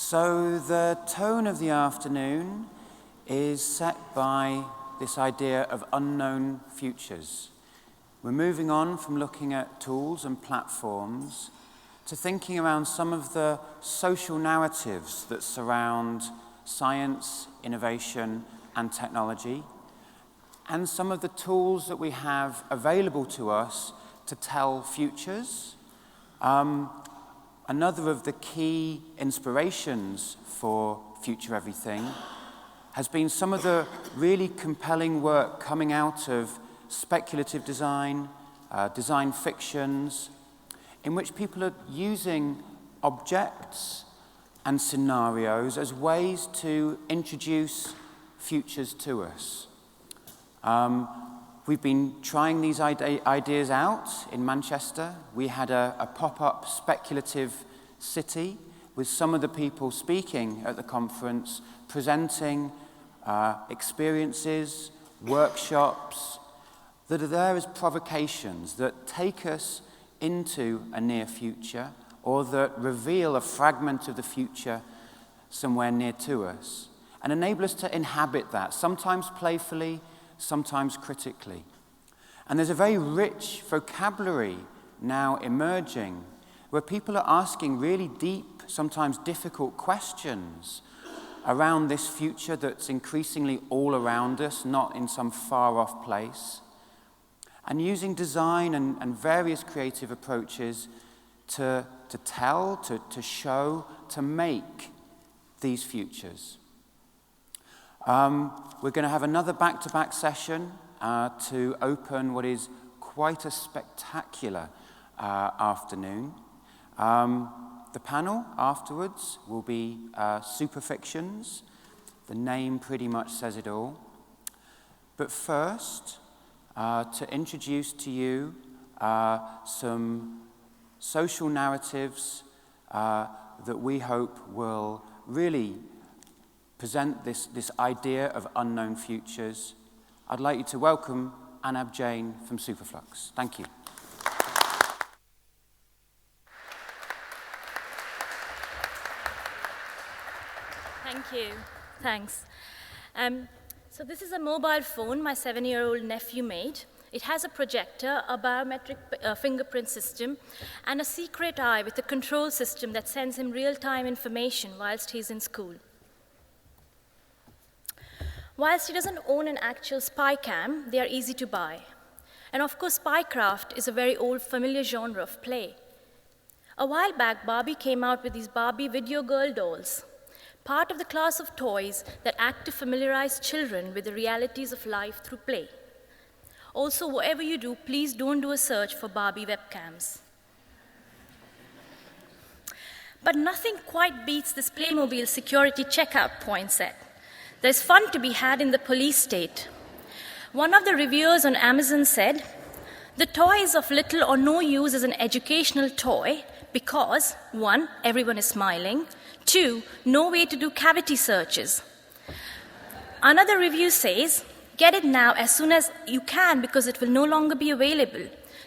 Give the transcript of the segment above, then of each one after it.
So the tone of the afternoon is set by this idea of unknown futures. We're moving on from looking at tools and platforms to thinking around some of the social narratives that surround science, innovation, and technology, and some of the tools that we have available to us to tell futures. Another of the key inspirations for FutureEverything has been some of the really compelling work coming out of speculative design, design fictions, in which people are using objects and scenarios as ways to introduce futures to us. We've been trying these ideas out in Manchester. We had a pop-up speculative city with some of the people speaking at the conference, presenting experiences, workshops that are there as provocations that take us into a near future or that reveal a fragment of the future somewhere near to us and enable us to inhabit that, sometimes playfully, sometimes critically. And there's a very rich vocabulary now emerging where people are asking really deep, sometimes difficult questions around this future that's increasingly all around us, not in some far-off place, and using design and various creative approaches to tell, to show, to make these futures. We're going to have another back-to-back session to open what is quite a spectacular afternoon. The panel afterwards will be Superfictions. The name pretty much says it all. But first, to introduce to you some social narratives that we hope will really present this idea of unknown futures. I'd like you to welcome Anab Jain from Superflux. Thank you. Thank you. Thanks. So this is a mobile phone my 7-year-old nephew made. It has a projector, a biometric fingerprint system, and a secret eye with a control system that sends him real-time information whilst he's in school. Whilst he doesn't own an actual spy cam, they are easy to buy. And of course, spycraft is a very old, familiar genre of play. A while back, Barbie came out with these Barbie video girl dolls, part of the class of toys that act to familiarize children with the realities of life through play. Also, whatever you do, please don't do a search for Barbie webcams. But nothing quite beats this Playmobil security checkout point set. There's fun to be had in the police state. One of the reviewers on Amazon said, "The toy is of little or no use as an educational toy because, 1, everyone is smiling, 2, no way to do cavity searches." Another review says, "Get it now as soon as you can because it will no longer be available.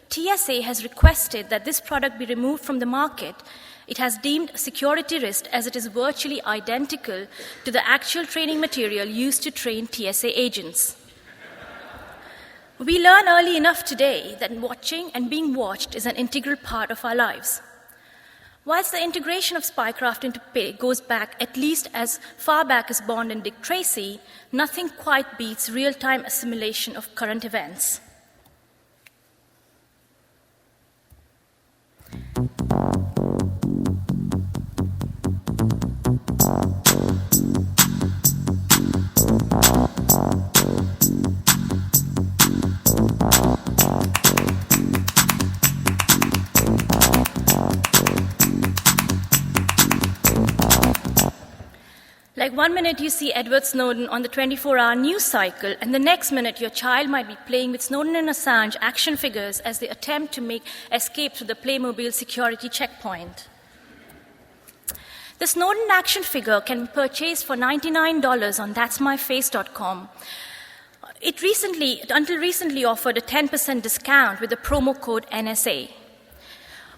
TSA has requested that this product be removed from the market. It has deemed a security risk as it is virtually identical to the actual training material used to train TSA agents." We learn early enough today that watching and being watched is an integral part of our lives. Whilst the integration of spycraft into play goes back at least as far back as Bond and Dick Tracy, nothing quite beats real-time assimilation of current events. Like 1 minute you see Edward Snowden on the 24-hour news cycle, and the next minute your child might be playing with Snowden and Assange action figures as they attempt to make escape through the Playmobil security checkpoint. The Snowden action figure can be purchased for $99 on that'smyface.com. It until recently offered a 10% discount with the promo code NSA.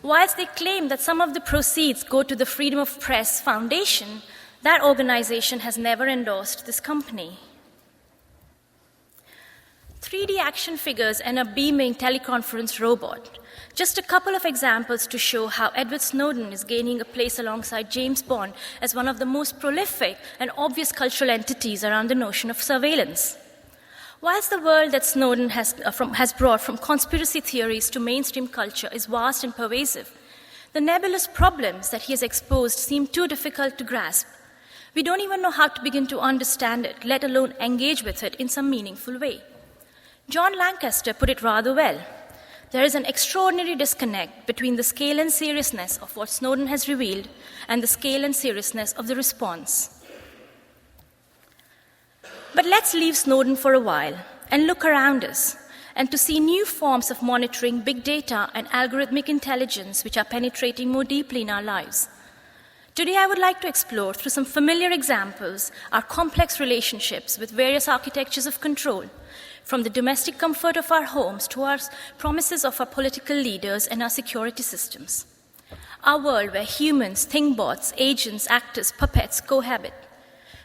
Whilst they claim that some of the proceeds go to the Freedom of Press Foundation, that organization has never endorsed this company. 3D action figures and a beaming teleconference robot. Just a couple of examples to show how Edward Snowden is gaining a place alongside James Bond as one of the most prolific and obvious cultural entities around the notion of surveillance. Whilst the world that Snowden has brought from conspiracy theories to mainstream culture is vast and pervasive, the nebulous problems that he has exposed seem too difficult to grasp. We don't even know how to begin to understand it, let alone engage with it in some meaningful way. John Lancaster put it rather well. There is an extraordinary disconnect between the scale and seriousness of what Snowden has revealed and the scale and seriousness of the response. But let's leave Snowden for a while and look around us and to see new forms of monitoring big data and algorithmic intelligence which are penetrating more deeply in our lives. Today, I would like to explore, through some familiar examples, our complex relationships with various architectures of control, from the domestic comfort of our homes to our promises of our political leaders and our security systems. Our world where humans, thingbots, agents, actors, puppets cohabit,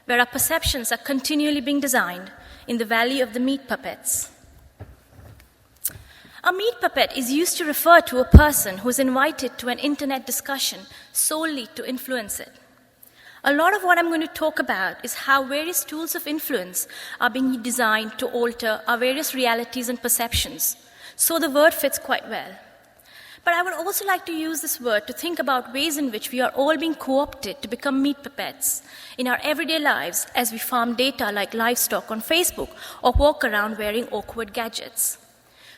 where our perceptions are continually being designed in the valley of the Meatpuppets. A meat puppet is used to refer to a person who is invited to an internet discussion solely to influence it. A lot of what I'm going to talk about is how various tools of influence are being designed to alter our various realities and perceptions. So the word fits quite well. But I would also like to use this word to think about ways in which we are all being co-opted to become meat puppets in our everyday lives as we farm data like livestock on Facebook or walk around wearing awkward gadgets.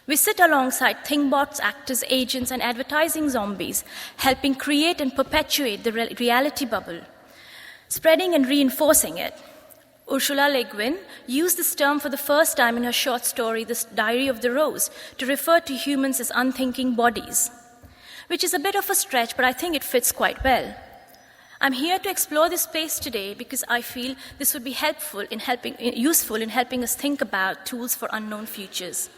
We sit alongside thingbots, actors, agents, and advertising zombies, helping create and perpetuate the reality bubble, spreading and reinforcing it. Ursula Le Guin used this term for the first time in her short story, The Diary of the Rose, to refer to humans as unthinking bodies, which is a bit of a stretch, but I think it fits quite well. I'm here to explore this space today because I feel this would be useful in helping us think about tools for unknown futures.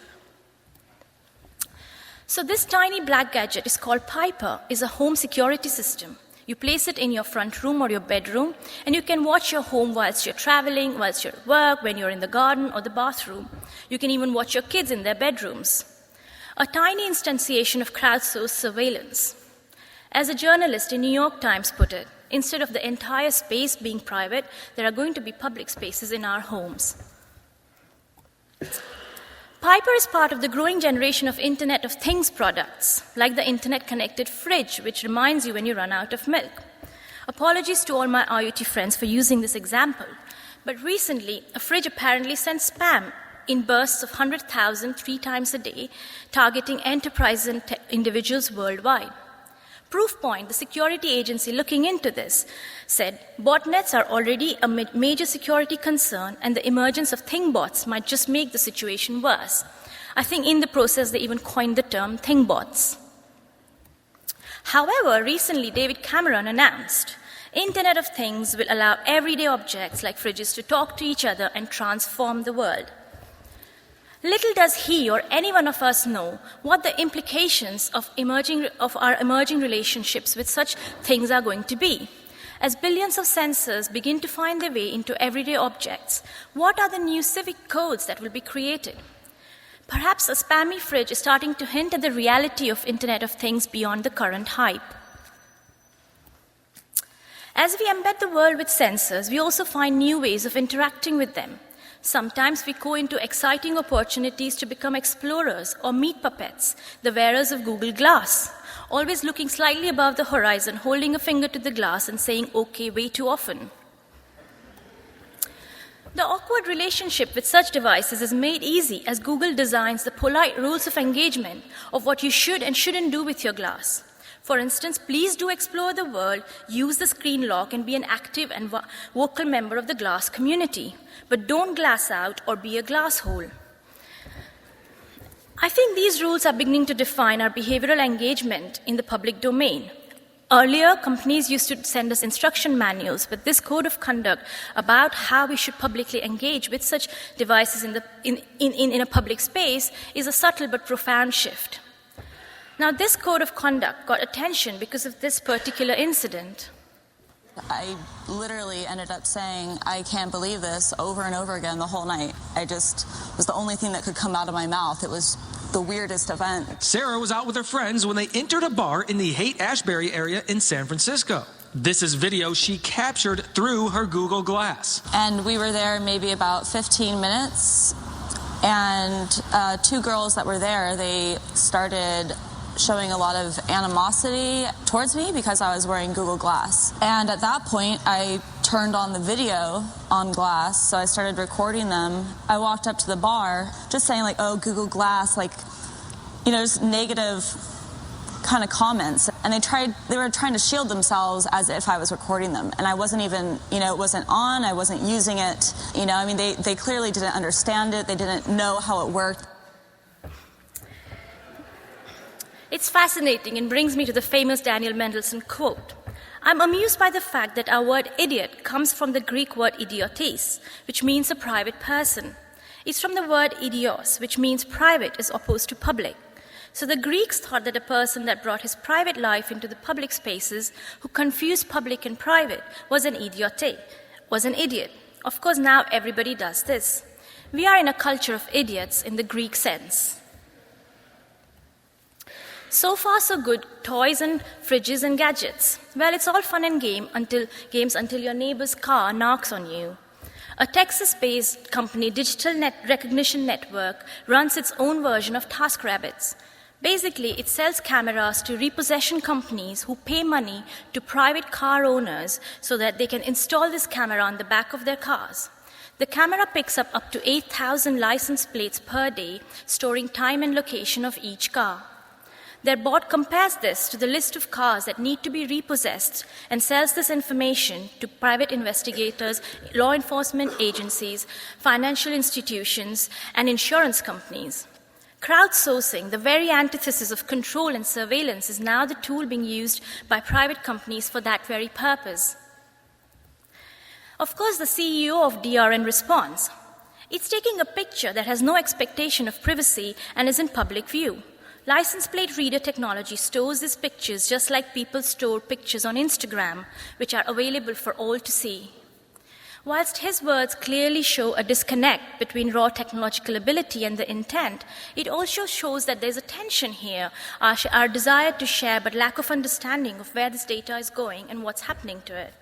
So this tiny black gadget is called Piper, is a home security system. You place it in your front room or your bedroom, and you can watch your home whilst you're traveling, whilst you're at work, when you're in the garden or the bathroom. You can even watch your kids in their bedrooms. A tiny instantiation of crowdsourced surveillance. As a journalist in New York Times put it, instead of the entire space being private, there are going to be public spaces in our homes. Piper is part of the growing generation of Internet of Things products, like the internet-connected fridge, which reminds you when you run out of milk. Apologies to all my IoT friends for using this example, but recently, a fridge apparently sent spam in bursts of 100,000 3 times a day, targeting enterprises and individuals worldwide. Proofpoint, the security agency looking into this, said botnets are already a major security concern and the emergence of thingbots might just make the situation worse. I think in the process they even coined the term thingbots. However, recently David Cameron announced Internet of Things will allow everyday objects like fridges to talk to each other and transform the world. Little does he or any one of us know what the implications of our emerging relationships with such things are going to be. As billions of sensors begin to find their way into everyday objects, what are the new civic codes that will be created? Perhaps a spammy fridge is starting to hint at the reality of Internet of Things beyond the current hype. As we embed the world with sensors, we also find new ways of interacting with them. Sometimes we go into exciting opportunities to become explorers or meat puppets, the wearers of Google Glass, always looking slightly above the horizon, holding a finger to the glass and saying okay way too often. The awkward relationship with such devices is made easy as Google designs the polite rules of engagement of what you should and shouldn't do with your glass. For instance, please do explore the world, use the screen lock, and be an active and vocal member of the glass community. But don't glass out or be a glass hole. I think these rules are beginning to define our behavioral engagement in the public domain. Earlier, companies used to send us instruction manuals, but this code of conduct about how we should publicly engage with such devices in a public space is a subtle but profound shift. Now, this code of conduct got attention because of this particular incident. I literally ended up saying, I can't believe this, over and over again the whole night. I just was the only thing that could come out of my mouth. It was the weirdest event. Sarah was out with her friends when they entered a bar in the Haight-Ashbury area in San Francisco. This is video she captured through her Google Glass. And we were there maybe about 15 minutes, and two girls that were there, they started showing a lot of animosity towards me because I was wearing Google Glass. And at that point, I turned on the video on Glass, so I started recording them. I walked up to the bar just saying like, oh, Google Glass, like, you know, just negative kind of comments. And they were trying to shield themselves as if I was recording them. And I wasn't even, you know, it wasn't on, I wasn't using it. You know, I mean, they clearly didn't understand it, they didn't know how it worked. It's fascinating and brings me to the famous Daniel Mendelsohn quote. I'm amused by the fact that our word idiot comes from the Greek word idiotes, which means a private person. It's from the word idios, which means private as opposed to public. So the Greeks thought that a person that brought his private life into the public spaces, who confused public and private, was an idiote, was an idiot. Of course, now everybody does this. We are in a culture of idiots in the Greek sense. So far, so good, toys and fridges and gadgets. Well, it's all fun and games until your neighbor's car knocks on you. A Texas-based company, Digital Recognition Network, runs its own version of TaskRabbits. Basically, it sells cameras to repossession companies who pay money to private car owners so that they can install this camera on the back of their cars. The camera picks up to 8,000 license plates per day, storing time and location of each car. Their bot compares this to the list of cars that need to be repossessed and sells this information to private investigators, law enforcement agencies, financial institutions, and insurance companies. Crowdsourcing, the very antithesis of control and surveillance, is now the tool being used by private companies for that very purpose. Of course, the CEO of DRN responds. It's taking a picture that has no expectation of privacy and is in public view. License plate reader technology stores these pictures just like people store pictures on Instagram, which are available for all to see. Whilst his words clearly show a disconnect between raw technological ability and the intent, it also shows that there's a tension here, our desire to share but lack of understanding of where this data is going and what's happening to it.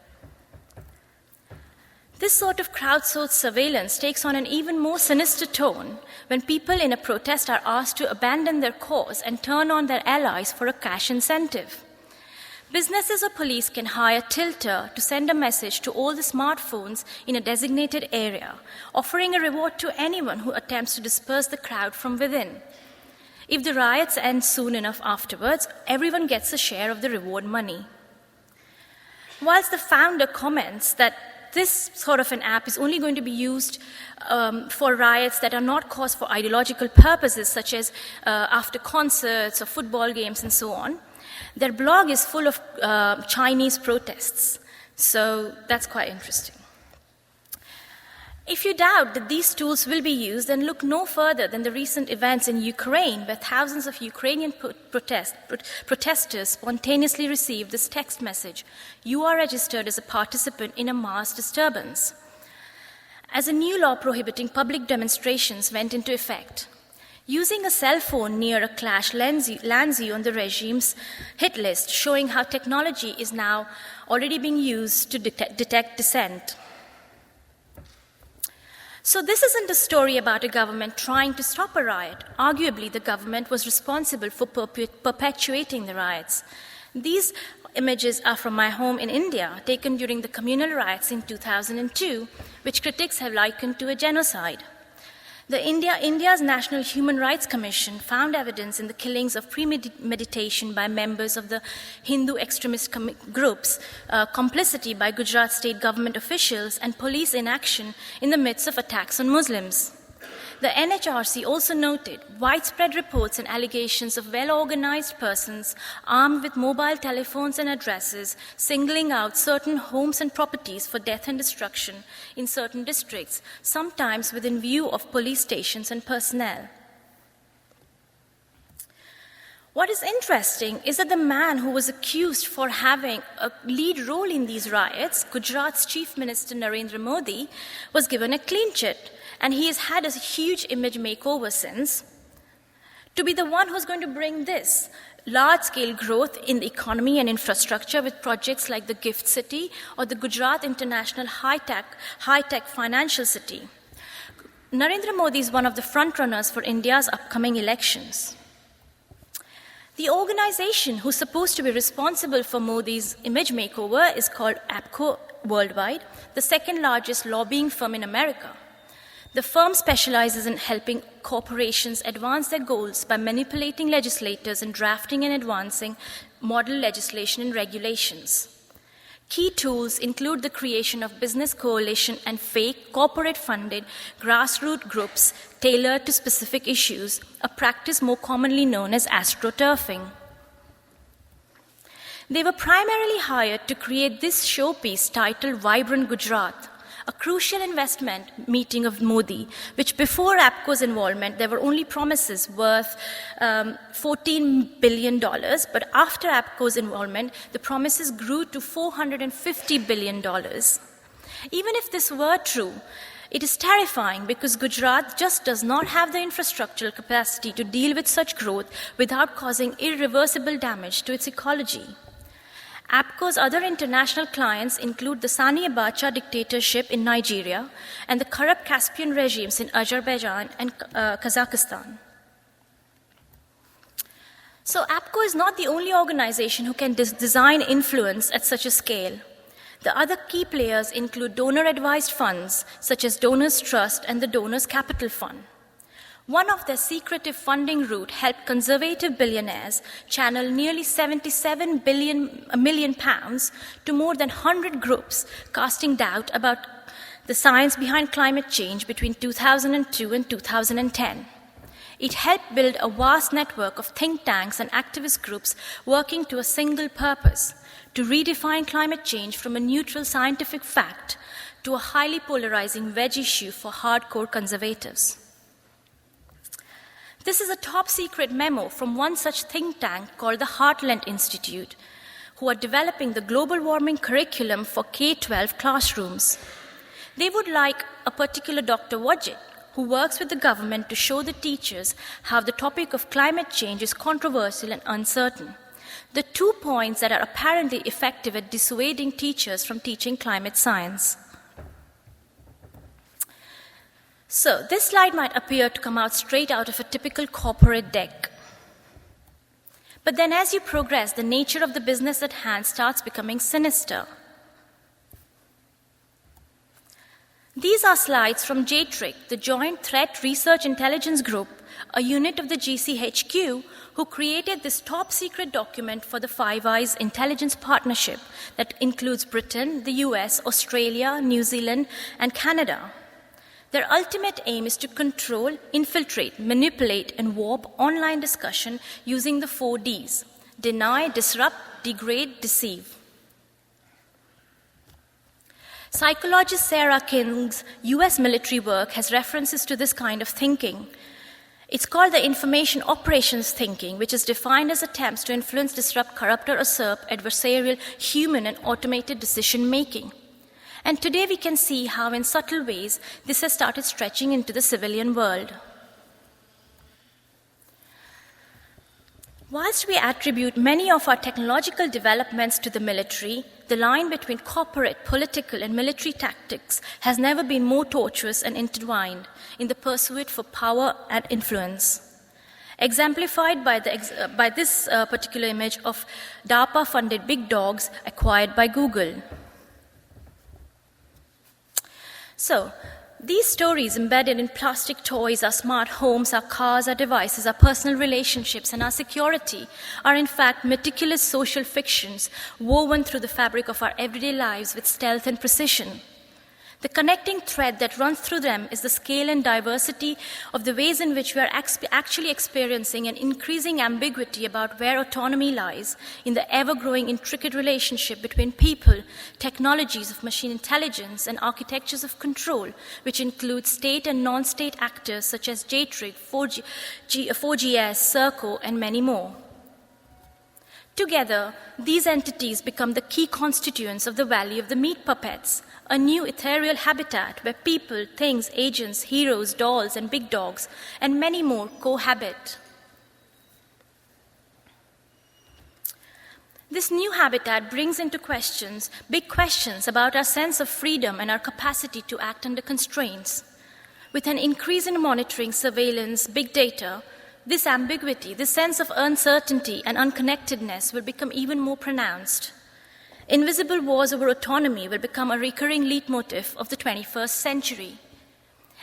This sort of crowdsourced surveillance takes on an even more sinister tone when people in a protest are asked to abandon their cause and turn on their allies for a cash incentive. Businesses or police can hire Tilter to send a message to all the smartphones in a designated area, offering a reward to anyone who attempts to disperse the crowd from within. If the riots end soon enough afterwards, everyone gets a share of the reward money. Whilst the founder comments that this sort of an app is only going to be used for riots that are not caused for ideological purposes, such as after concerts or football games and so on, their blog is full of Chinese protests. So that's quite interesting. If you doubt that these tools will be used, then look no further than the recent events in Ukraine, where thousands of Ukrainian protesters spontaneously received this text message: "You are registered as a participant in a mass disturbance." As a new law prohibiting public demonstrations went into effect, using a cell phone near a clash lands you on the regime's hit list, showing how technology is now already being used to detect dissent. So this isn't a story about a government trying to stop a riot. Arguably, the government was responsible for perpetuating the riots. These images are from my home in India, taken during the communal riots in 2002, which critics have likened to a genocide. India's National Human Rights Commission found evidence in the killings of premeditation by members of the Hindu extremist groups, complicity by Gujarat state government officials, and police inaction in the midst of attacks on Muslims. The NHRC also noted widespread reports and allegations of well-organized persons armed with mobile telephones and addresses singling out certain homes and properties for death and destruction in certain districts, sometimes within view of police stations and personnel. What is interesting is that the man who was accused for having a lead role in these riots, Gujarat's Chief Minister Narendra Modi, was given a clean chit, and he has had a huge image makeover since, to be the one who's going to bring this large-scale growth in the economy and infrastructure with projects like the Gift City or the Gujarat International High-Tech Financial City. Narendra Modi is one of the frontrunners for India's upcoming elections. The organization who's supposed to be responsible for Modi's image makeover is called APCO Worldwide, the second largest lobbying firm in America. The firm specializes in helping corporations advance their goals by manipulating legislators and drafting and advancing model legislation and regulations. Key tools include the creation of business coalition and fake, corporate-funded grassroots groups tailored to specific issues, a practice more commonly known as astroturfing. They were primarily hired to create this showpiece titled Vibrant Gujarat, a crucial investment meeting of Modi, which before APCO's involvement, there were only promises worth $14 billion, but after APCO's involvement, the promises grew to $450 billion. Even if this were true, it is terrifying because Gujarat just does not have the infrastructural capacity to deal with such growth without causing irreversible damage to its ecology. APCO's other international clients include the Sani Abacha dictatorship in Nigeria and the corrupt Caspian regimes in Azerbaijan and Kazakhstan. So APCO is not the only organization who can design influence at such a scale. The other key players include donor-advised funds, such as Donors Trust and the Donors Capital Fund. One of their secretive funding route helped conservative billionaires channel nearly £77 million to more than 100 groups, casting doubt about the science behind climate change between 2002 and 2010. It helped build a vast network of think tanks and activist groups working to a single purpose, to redefine climate change from a neutral scientific fact to a highly polarizing wedge issue for hardcore conservatives. This is a top-secret memo from one such think tank called the Heartland Institute, who are developing the global warming curriculum for K-12 classrooms. They would like a particular Dr. Wajid, who works with the government to show the teachers how the topic of climate change is controversial and uncertain. The 2 points that are apparently effective at dissuading teachers from teaching climate science. So, this slide might appear to come out straight out of a typical corporate deck. But then as you progress, the nature of the business at hand starts becoming sinister. These are slides from JTRIC, the Joint Threat Research Intelligence Group, a unit of the GCHQ, who created this top-secret document for the Five Eyes Intelligence Partnership that includes Britain, the US, Australia, New Zealand, and Canada. Their ultimate aim is to control, infiltrate, manipulate, and warp online discussion using the 4 Ds: deny, disrupt, degrade, deceive. Psychologist Sarah King's US military work has references to this kind of thinking. It's called the information operations thinking, which is defined as attempts to influence, disrupt, corrupt, or usurp adversarial, human, and automated decision-making. And today we can see how in subtle ways this has started stretching into the civilian world. Whilst we attribute many of our technological developments to the military, the line between corporate, political, and military tactics has never been more tortuous and intertwined in the pursuit for power and influence. Exemplified by this particular image of DARPA-funded big dogs acquired by Google. So, these stories embedded in plastic toys, our smart homes, our cars, our devices, our personal relationships, and our security are in fact meticulous social fictions woven through the fabric of our everyday lives with stealth and precision. The connecting thread that runs through them is the scale and diversity of the ways in which we are actually experiencing an increasing ambiguity about where autonomy lies in the ever-growing intricate relationship between people, technologies of machine intelligence, and architectures of control, which include state and non-state actors such as JTRIG, 4GS, Serco, and many more. Together, these entities become the key constituents of the Valley of the Meatpuppets, a new ethereal habitat where people, things, agents, heroes, dolls, and big dogs, and many more cohabit. This new habitat brings into questions big questions about our sense of freedom and our capacity to act under constraints. With an increase in monitoring, surveillance, big data, this ambiguity, this sense of uncertainty and unconnectedness will become even more pronounced. Invisible wars over autonomy will become a recurring leitmotif of the 21st century.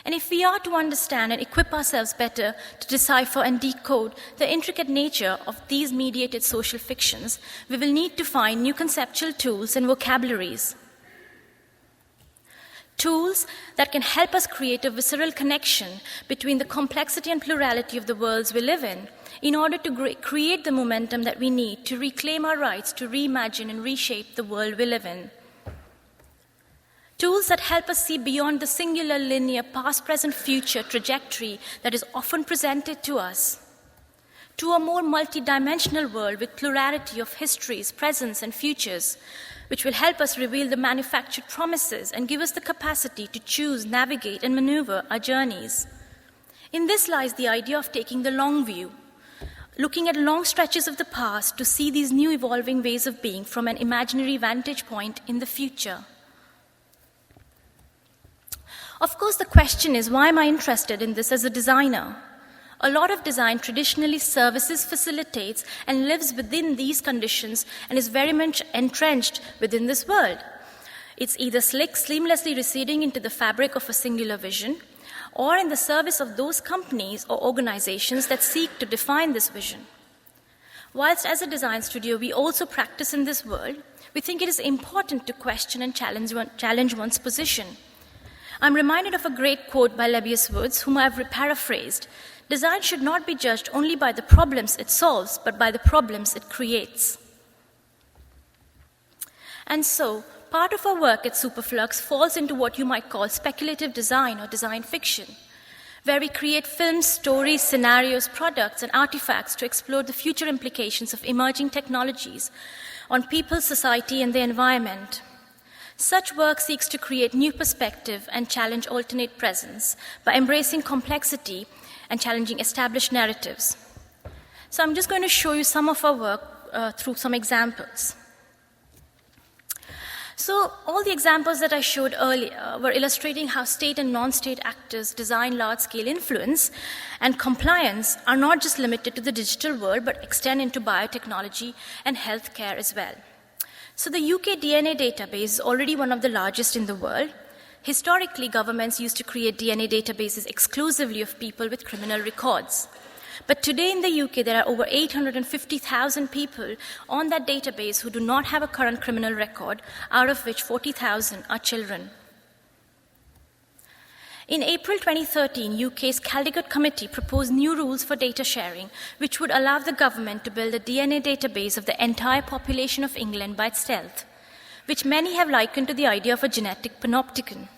And if we are to understand and equip ourselves better to decipher and decode the intricate nature of these mediated social fictions, we will need to find new conceptual tools and vocabularies. Tools that can help us create a visceral connection between the complexity and plurality of the worlds we live in order to create the momentum that we need to reclaim our rights to reimagine and reshape the world we live in. Tools that help us see beyond the singular linear past, present, future trajectory that is often presented to us, to a more multidimensional world with plurality of histories, presents, and futures, which will help us reveal the manufactured promises and give us the capacity to choose, navigate, and maneuver our journeys. In this lies the idea of taking the long view, looking at long stretches of the past to see these new evolving ways of being from an imaginary vantage point in the future. Of course, the question is, why am I interested in this as a designer? A lot of design traditionally services, facilitates, and lives within these conditions and is very much entrenched within this world. It's either slick, seamlessly receding into the fabric of a singular vision, or in the service of those companies or organizations that seek to define this vision. Whilst as a design studio we also practice in this world, we think it is important to question and challenge one's position. I'm reminded of a great quote by Lebbeus Woods, whom I've paraphrased. Design should not be judged only by the problems it solves, but by the problems it creates. And so, part of our work at Superflux falls into what you might call speculative design or design fiction, where we create films, stories, scenarios, products, and artifacts to explore the future implications of emerging technologies on people, society, and the environment. Such work seeks to create new perspective and challenge alternate presence by embracing complexity and challenging established narratives. So I'm just going to show you some of our work through some examples. So all the examples that I showed earlier were illustrating how state and non-state actors design large-scale influence and compliance are not just limited to the digital world, but extend into biotechnology and healthcare as well. So the UK DNA database is already one of the largest in the world. Historically, governments used to create DNA databases exclusively of people with criminal records. But today in the UK, there are over 850,000 people on that database who do not have a current criminal record, out of which 40,000 are children. In April 2013, UK's Caldecott Committee proposed new rules for data sharing, which would allow the government to build a DNA database of the entire population of England by stealth, which many have likened to the idea of a genetic panopticon.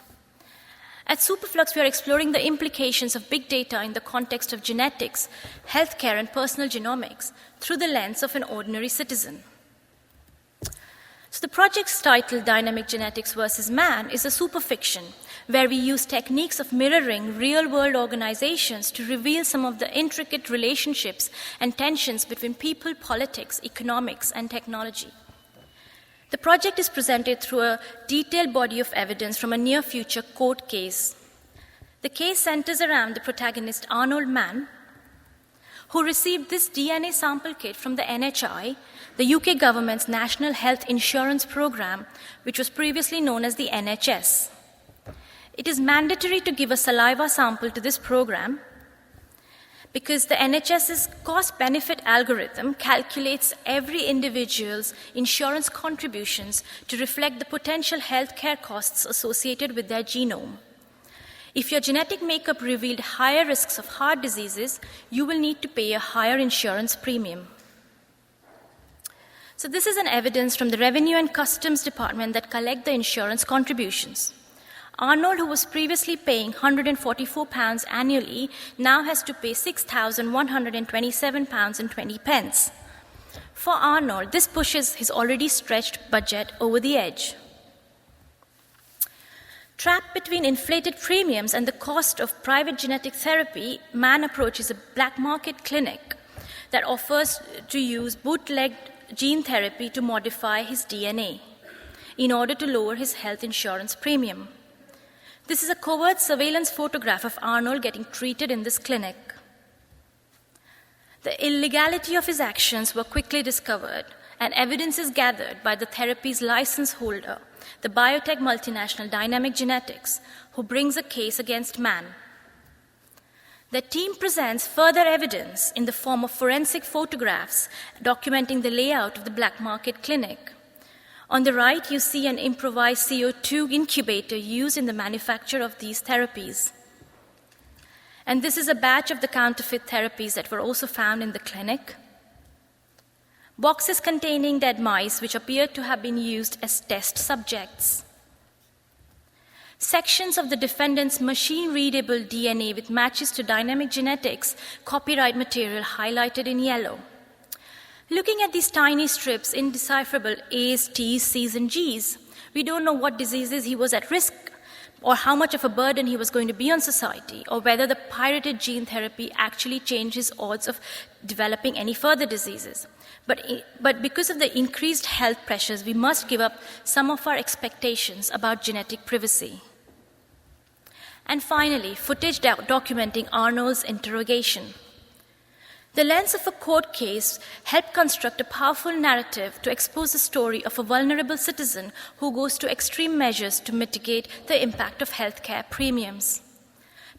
At Superflux, we are exploring the implications of big data in the context of genetics, healthcare, and personal genomics through the lens of an ordinary citizen. So the project's title, Dynamic Genetics versus Man, is a superfiction where we use techniques of mirroring real-world organizations to reveal some of the intricate relationships and tensions between people, politics, economics, and technology. The project is presented through a detailed body of evidence from a near-future court case. The case centers around the protagonist Arnold Mann, who received this DNA sample kit from the NHI, the UK government's National Health Insurance Programme, which was previously known as the NHS. It is mandatory to give a saliva sample to this program because the NHS's cost-benefit algorithm calculates every individual's insurance contributions to reflect the potential healthcare costs associated with their genome. If your genetic makeup revealed higher risks of heart diseases, you will need to pay a higher insurance premium. So this is an evidence from the Revenue and Customs Department that collect the insurance contributions. Arnold, who was previously paying £144 annually, now has to pay £6,127.20. For Arnold, this pushes his already stretched budget over the edge. Trapped between inflated premiums and the cost of private genetic therapy, man approaches a black market clinic that offers to use bootlegged gene therapy to modify his DNA in order to lower his health insurance premium. This is a covert surveillance photograph of Arnold getting treated in this clinic. The illegality of his actions were quickly discovered, and evidence is gathered by the therapy's license holder, the biotech multinational Dynamic Genetics, who brings a case against man. The team presents further evidence in the form of forensic photographs documenting the layout of the black market clinic. On the right, you see an improvised CO2 incubator used in the manufacture of these therapies. And this is a batch of the counterfeit therapies that were also found in the clinic. Boxes containing dead mice, which appear to have been used as test subjects. Sections of the defendant's machine-readable DNA with matches to Dynamic Genetics copyright material highlighted in yellow. Looking at these tiny strips, indecipherable A's, T's, C's, and G's, we don't know what diseases he was at risk, or how much of a burden he was going to be on society, or whether the pirated gene therapy actually changed his odds of developing any further diseases. But because of the increased health pressures, we must give up some of our expectations about genetic privacy. And finally, footage documenting Arnold's interrogation. The lens of a court case helped construct a powerful narrative to expose the story of a vulnerable citizen who goes to extreme measures to mitigate the impact of healthcare premiums.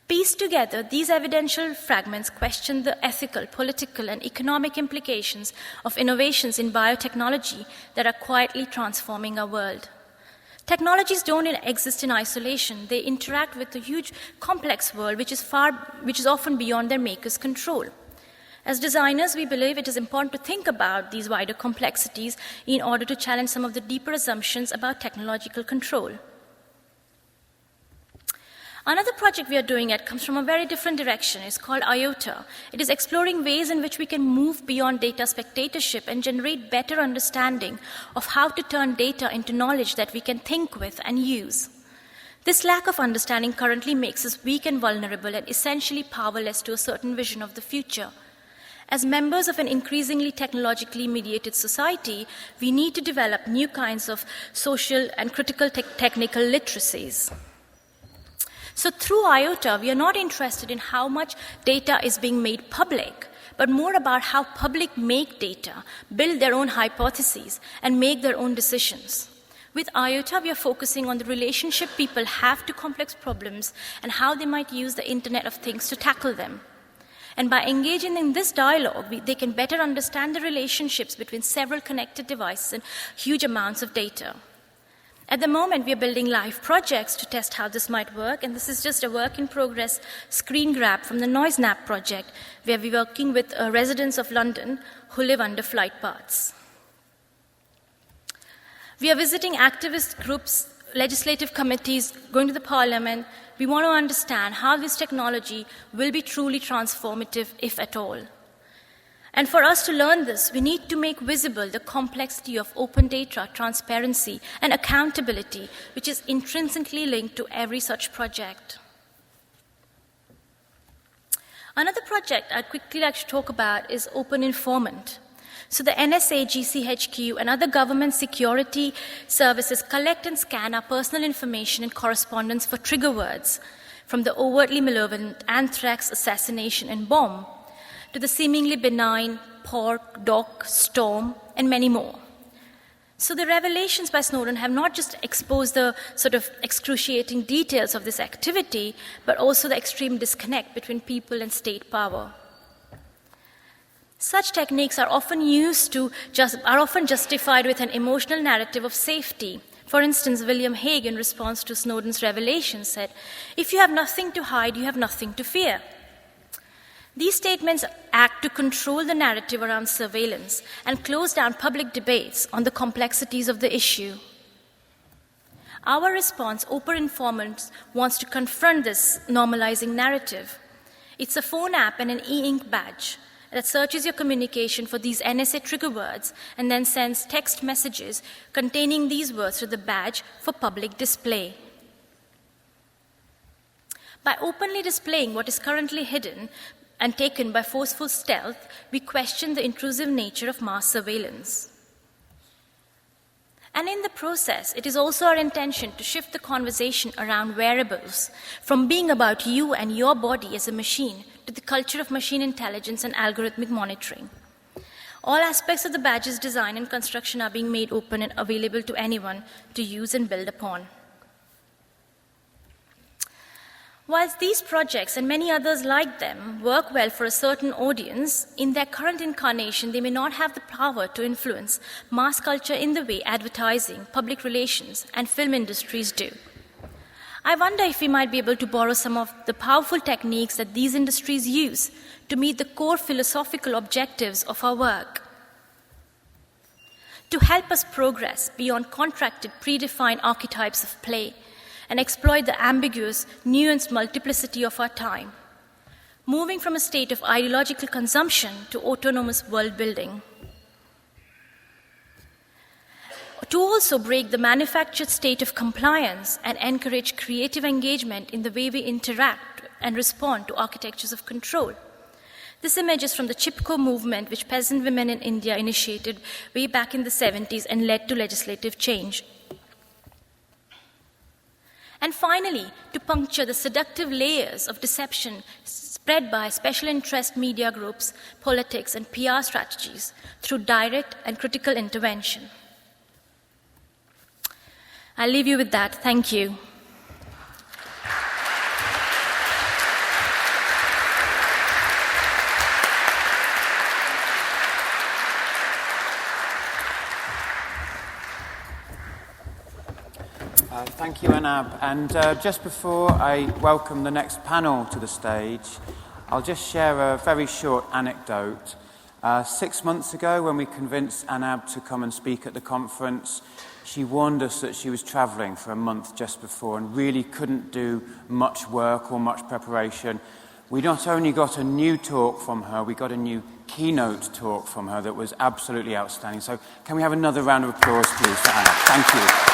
Pieced together, these evidential fragments question the ethical, political, and economic implications of innovations in biotechnology that are quietly transforming our world. Technologies don't exist in isolation. They interact with a huge, complex world which is often beyond their makers' control. As designers, we believe it is important to think about these wider complexities in order to challenge some of the deeper assumptions about technological control. Another project we are doing comes from a very different direction. It's called IOTA. It is exploring ways in which we can move beyond data spectatorship and generate better understanding of how to turn data into knowledge that we can think with and use. This lack of understanding currently makes us weak and vulnerable and essentially powerless to a certain vision of the future. As members of an increasingly technologically mediated society, we need to develop new kinds of social and critical technical literacies. So through IOTA, we are not interested in how much data is being made public, but more about how public make data, build their own hypotheses, and make their own decisions. With IOTA, we are focusing on the relationship people have to complex problems and how they might use the Internet of Things to tackle them. And by engaging in this dialogue, they can better understand the relationships between several connected devices and huge amounts of data. At the moment, we are building live projects to test how this might work, and this is just a work-in-progress screen grab from the NoiseNap project, where we're working with residents of London who live under flight paths. We are visiting activist groups, legislative committees, going to the parliament. We want to understand how this technology will be truly transformative, if at all. And for us to learn this, we need to make visible the complexity of open data, transparency, and accountability, which is intrinsically linked to every such project. Another project I'd quickly like to talk about is Open Informant. So the NSA, GCHQ, and other government security services collect and scan our personal information and correspondence for trigger words, from the overtly malevolent anthrax, assassination, and bomb, to the seemingly benign pork, dock, storm, and many more. So the revelations by Snowden have not just exposed the sort of excruciating details of this activity, but also the extreme disconnect between people and state power. Such techniques are often justified with an emotional narrative of safety. For instance, William Hague, in response to Snowden's revelations, said, "If you have nothing to hide, you have nothing to fear." These statements act to control the narrative around surveillance and close down public debates on the complexities of the issue. Our response, Open Informant, wants to confront this normalizing narrative. It's a phone app and an e-ink badge, that searches your communication for these NSA trigger words and then sends text messages containing these words to the badge for public display. By openly displaying what is currently hidden and taken by forceful stealth, we question the intrusive nature of mass surveillance. And in the process, it is also our intention to shift the conversation around wearables from being about you and your body as a machine to the culture of machine intelligence and algorithmic monitoring. All aspects of the badge's design and construction are being made open and available to anyone to use and build upon. Whilst these projects and many others like them work well for a certain audience, in their current incarnation they may not have the power to influence mass culture in the way advertising, public relations, and film industries do. I wonder if we might be able to borrow some of the powerful techniques that these industries use to meet the core philosophical objectives of our work, to help us progress beyond contracted, predefined archetypes of play, and exploit the ambiguous, nuanced multiplicity of our time, moving from a state of ideological consumption to autonomous world building. To also break the manufactured state of compliance and encourage creative engagement in the way we interact and respond to architectures of control. This image is from the Chipko movement, which peasant women in India initiated way back in the 70s and led to legislative change. And finally, to puncture the seductive layers of deception spread by special interest media groups, politics, and PR strategies through direct and critical intervention. I'll leave you with that. Thank you. Thank you, Anab. And just before I welcome the next panel to the stage, I'll just share a very short anecdote. 6 months ago, when we convinced Anab to come and speak at the conference, she warned us that she was traveling for a month just before and really couldn't do much work or much preparation. We not only got a new talk from her, we got a new keynote talk from her that was absolutely outstanding. So can we have another round of applause, please, for Anab? Thank you.